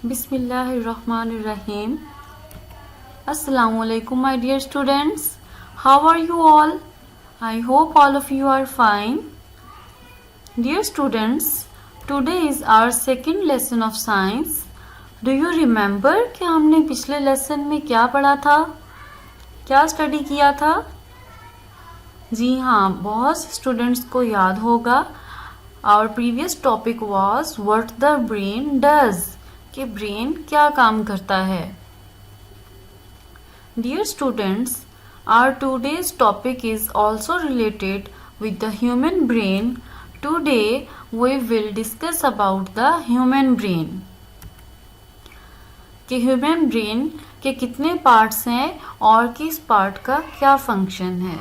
Bismillahirrahmanirrahim. Assalamu alaikum, my dear students. How are you all? I hope all of you are fine. Dear students, today is our second lesson of science. Do you remember कि हमने पिछले lesson में क्या पढ़ा था, क्या study किया था? जी हाँ, बहुत से स्टूडेंट्स को याद होगा. Our previous topic was what the brain does, कि ब्रेन क्या काम करता है. Dear students, our today's topic is also related with the human brain. Today we will discuss about the human brain. कि ह्यूमन ब्रेन के कितने parts हैं और किस पार्ट का क्या फंक्शन है.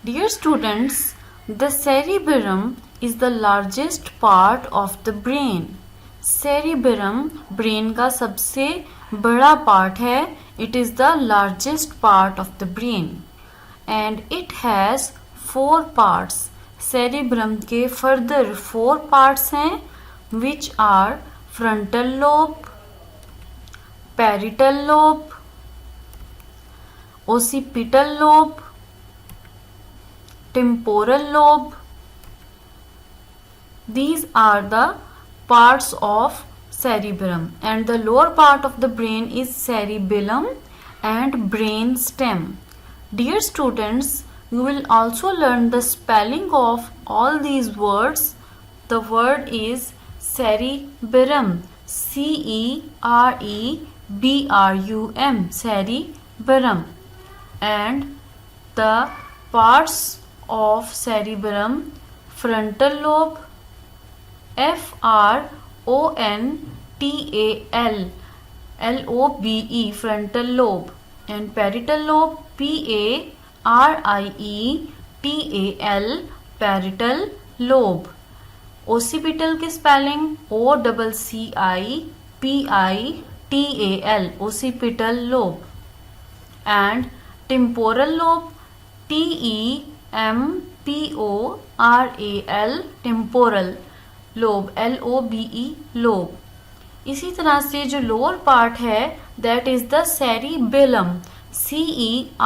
Dear students, the cerebellum is the largest part of the brain. Cerebellum brain का सबसे बड़ा पार्ट है. It is the largest part of the brain and it has 4 parts. Cerebellum के further 4 parts हैं which are frontal lobe, parietal lobe, occipital lobe, temporal lobe. These are the parts of cerebellum and the lower part of the brain is cerebellum and brain stem. Dear students, you will also learn the spelling of all these words. The word is cerebellum, cerebrum, cerebellum, and the parts of cerebellum: frontal lobe, frontal lobe, frontal lobe, and parietal lobe, parietal, parietal lobe. Occipital की spelling occipital, occipital lobe, and temporal lobe, temporal, temporal lobe, lobe. इसी तरह से जो lower part है that is the cerebellum, cerebellum,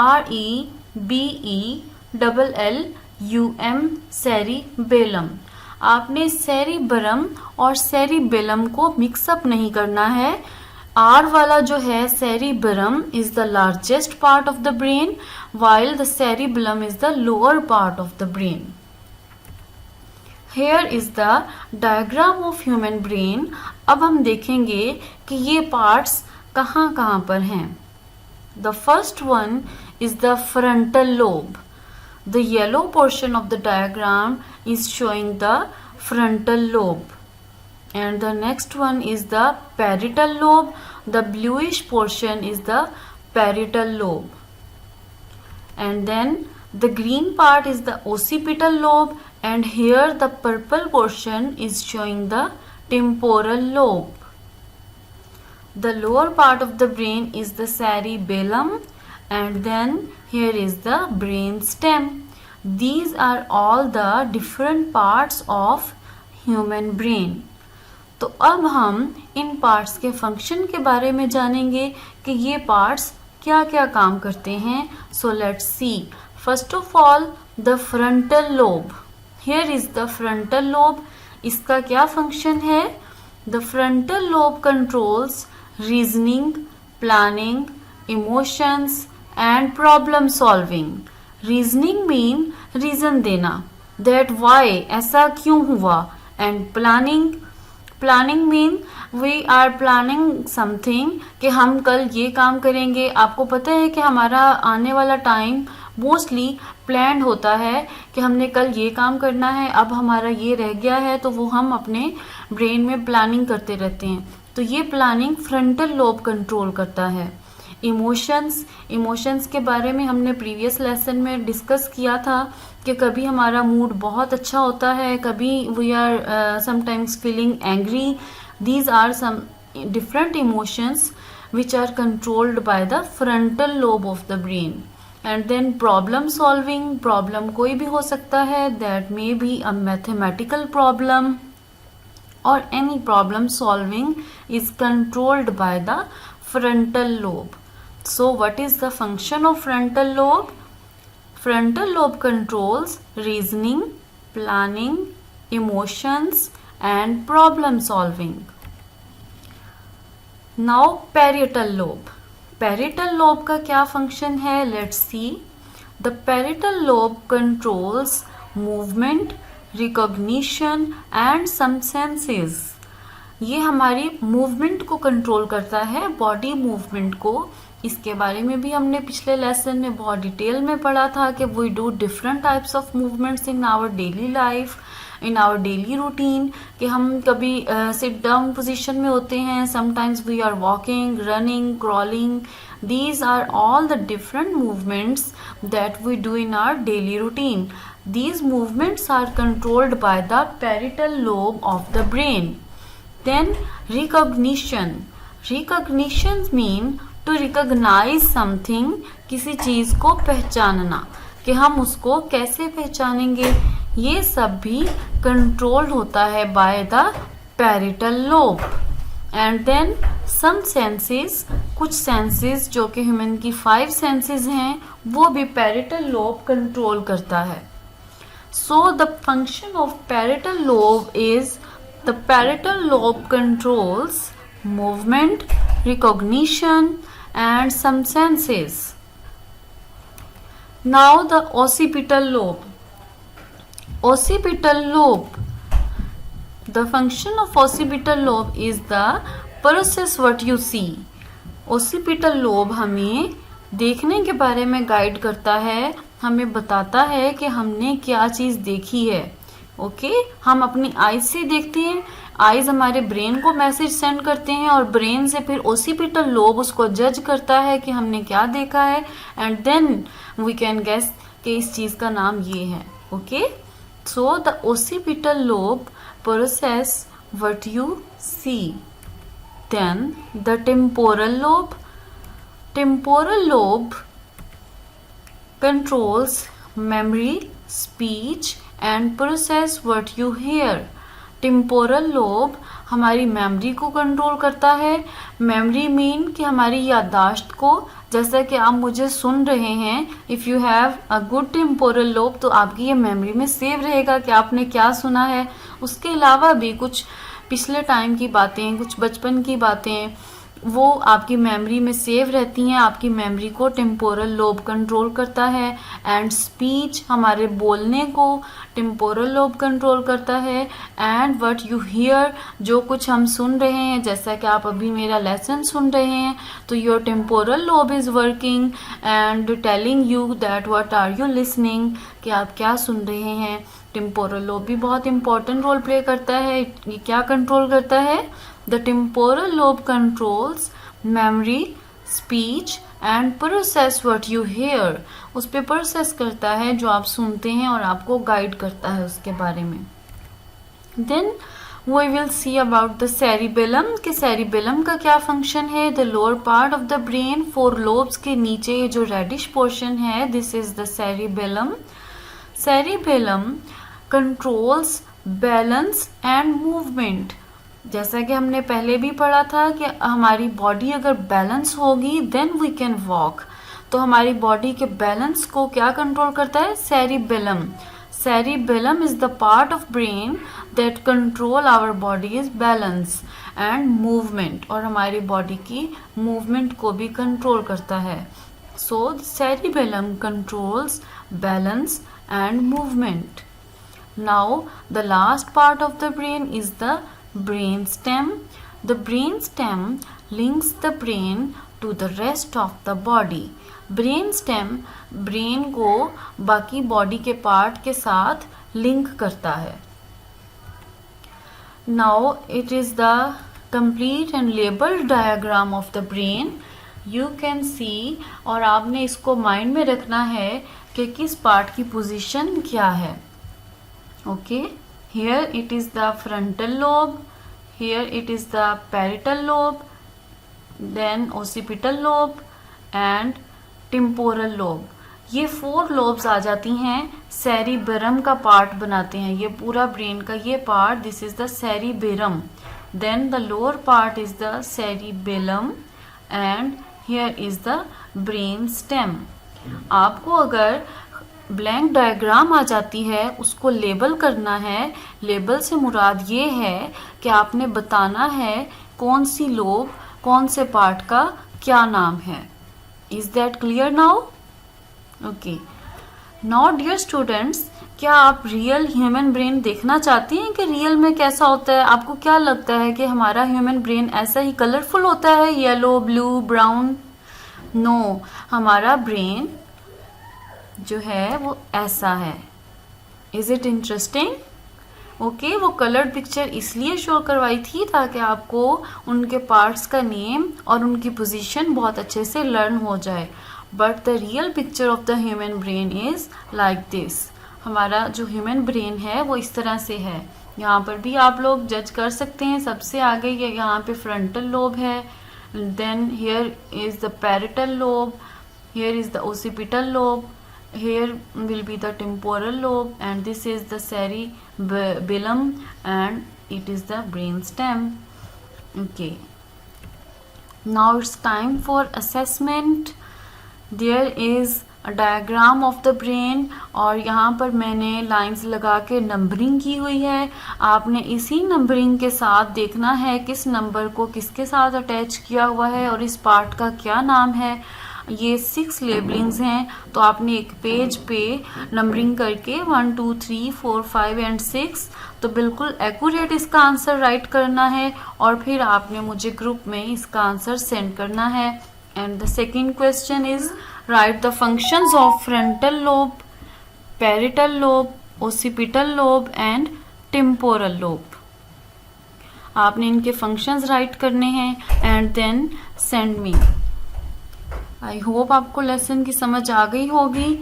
cerebellum. आपने cerebellum और cerebellum को mix up नहीं करना है. R वाला जो है cerebellum is the largest part of the brain while the cerebellum is the lower part of the brain. Here is the diagram of human brain. अब हम देखेंगे कि ये parts कहाँ पर हैं. The first one is the frontal lobe. The yellow portion of the diagram is showing the frontal lobe. And the next one is the parietal lobe. The bluish portion is the parietal lobe. And then the green part is the occipital lobe. And here the purple portion is showing the temporal lobe. The lower part of the brain is the cerebellum. And then here is the brain stem. These are all the different parts of human brain. तो अब हम इन parts के function के बारे में जानेंगे कि ये पार्ट्स क्या क्या काम करते हैं. So let's see. First of all the frontal lobe. Here is the frontal lobe. इसका क्या फंक्शन है? The frontal lobe controls reasoning, planning, emotions and problem solving. Reasoning mean reason देना, दैट वाई, ऐसा क्यों हुआ. And planning mean we are planning something, कि हम कल ये काम करेंगे. आपको पता है कि हमारा आने वाला टाइम मोस्टली प्लान्ड होता है कि हमने कल ये काम करना है, अब हमारा ये रह गया है, तो वो हम अपने ब्रेन में प्लानिंग करते रहते हैं. तो ये प्लानिंग फ्रंटल लोब कंट्रोल करता है. इमोशंस के बारे में हमने प्रीवियस लेसन में डिस्कस किया था कि कभी हमारा मूड बहुत अच्छा होता है, कभी we are sometimes feeling angry. These are some different emotions which are controlled by the frontal lobe of the brain. And then problem solving. Problem कोई भी हो सकता है, that may be a mathematical problem or any problem solving is controlled by the frontal lobe. So what is the function of frontal lobe? Frontal lobe controls reasoning, planning, emotions and problem solving. Now parietal lobe. Parietal lobe का क्या function है? Let's see. The parietal lobe controls movement, recognition and some senses. ये हमारी movement को control करता है, body movement को. इसके बारे में भी हमने पिछले लेसन में बहुत डिटेल में पढ़ा था कि we do different types of movements in our daily life, in our daily routine. कि हम कभी सिट डाउन पोजीशन में होते हैं, sometimes we are walking, running, crawling. These are all the different movements that we do in our daily routine. These movements are controlled by the parietal lobe of the brain. Then recognition. Recognition mean to recognize something, किसी चीज को पहचानना. कि हम उसको कैसे पहचानेंगे, ये सब भी कंट्रोल होता है by the parietal lobe. And then some senses, कुछ सेंसेस जो कि ह्यूमन की 5 सेंसेस हैं, वो भी पैरिटल लोब कंट्रोल करता है. So the function of parietal lobe is the parietal lobe controls movement, recognition and some senses. Now the occipital lobe. Occipital lobe. The function of occipital lobe is the process what you see. Occipital lobe हमें देखने के बारे में guide करता है, हमें बताता है कि हमने क्या चीज देखी है. ओके, हम अपनी आईज से देखते हैं, आईज हमारे ब्रेन को मैसेज सेंड करते हैं और ब्रेन से फिर occipital लोब उसको जज करता है कि हमने क्या देखा है. And then we can guess कि इस चीज का नाम ये है. Okay, so the occipital lobe process what you see. Then the temporal lobe. Temporal lobe controls memory, speech and process what you hear. Temporal lobe हमारी मेमोरी को control करता है. मेमोरी मीन कि हमारी याददाश्त को, जैसा कि आप मुझे सुन रहे हैं, if you have a good temporal lobe तो आपकी ये मेमोरी में सेव रहेगा कि आपने क्या सुना है. उसके अलावा भी कुछ पिछले टाइम की बातें, कुछ बचपन की बातें, वो आपकी मेमोरी में सेव रहती हैं. आपकी मेमोरी को टेम्पोरल लोब कंट्रोल करता है. एंड स्पीच, हमारे बोलने को टेम्पोरल लोब कंट्रोल करता है. एंड व्हाट यू हियर, जो कुछ हम सुन रहे हैं, जैसा कि आप अभी मेरा लेसन सुन रहे हैं, तो your temporal lobe is working and telling you that what are you listening, कि आप क्या सुन रहे हैं. टेम्पोरल लोब भी बहुत इंपॉर्टेंट रोल प्ले करता है. ये क्या कंट्रोल करता है? The temporal lobe controls memory, speech and process what you hear. उस पे प्रोसेस करता है जो आप सुनते हैं और आपको गाइड करता है उसके बारे में. Then we will see about the cerebellum. कि cerebellum का क्या फंक्शन है. The lower part of the brain, 4 lobes के नीचे ये जो रेडिश पोर्शन है, this is the cerebellum. Cerebellum controls balance and movement. जैसा कि हमने पहले भी पढ़ा था कि हमारी बॉडी अगर बैलेंस होगी देन वी कैन वॉक. तो हमारी बॉडी के बैलेंस को क्या कंट्रोल करता है? Cerebellum. Cerebellum is the part of brain that control our bodies balance and movement, और हमारी बॉडी की मूवमेंट को भी कंट्रोल करता है. So cerebellum controls balance and movement. Now the last part of the brain is the brainstem. The brainstem links the brain to the rest of the body. Brainstem brain को बाकी body के part के साथ link करता है. Now it is the complete and labeled diagram of the brain. You can see, और आपने इसको माइंड में रखना है कि किस पार्ट की पोजीशन क्या है. Okay. Here it is the frontal lobe, here it is the parietal lobe, then occipital lobe and temporal lobe. ये 4 लोब्स आ जाती हैं, सेरिबेरम का पार्ट बनाते हैं। ये पूरा ब्रेन का ये part, this is the cerebrum, then the lower part is the cerebellum and here is the brain stem. आपको अगर ब्लैंक डायग्राम आ जाती है, उसको लेबल करना है। लेबल से मुराद ये है कि आपने बताना है कौन सी लोब, कौन से पार्ट का क्या नाम है। Is that clear now? Okay, now dear students, क्या आप रियल ह्यूमन ब्रेन देखना चाहते हैं कि रियल में कैसा होता है? आपको क्या लगता है कि हमारा ह्यूमन ब्रेन ऐसा ही कलरफुल होता है, येलो, ब्लू, ब्राउन? नो, हमारा ब्रेन जो है वो ऐसा है। Is it interesting? ओके, वो कलर्ड पिक्चर इसलिए शो करवाई थी ताकि आपको उनके पार्ट्स का नेम और उनकी पोजीशन बहुत अच्छे से लर्न हो जाए। But the real picture of the human brain is like this. हमारा जो ह्यूमन ब्रेन है वो इस तरह से है। यहाँ पर भी आप लोग जज कर सकते हैं। सबसे आगे यहाँ पे फ्रंटल लोब है, then here is the parietal lobe, here is the occipital lobe, here will be the temporal lobe, and this is the cerebellum and it is the brain stem. Okay, now it's time for assessment. There is a diagram of the brain और यहाँ पर मैंने lines लगा के numbering की हुई है। आपने इसी नंबरिंग के साथ देखना है किस नंबर को किसके साथ अटैच किया हुआ है और इस पार्ट का क्या नाम है। ये 6 लेबलिंग्स हैं, तो आपने एक पेज पे नंबरिंग करके 1 2 3 4 5 एंड 6 तो बिल्कुल एक्यूरेट इसका आंसर राइट करना है और फिर आपने मुझे ग्रुप में इसका आंसर सेंड करना है। And the second question is write the functions of frontal lobe, parietal lobe, occipital lobe and temporal lobe. आपने इनके फंक्शंस राइट करने हैं and then send me. I hope आपको लेसन की समझ आ गई होगी।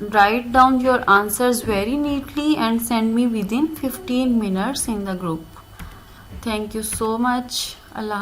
Write down your answers very neatly and send me within 15 minutes in the group. Thank you so much. Allah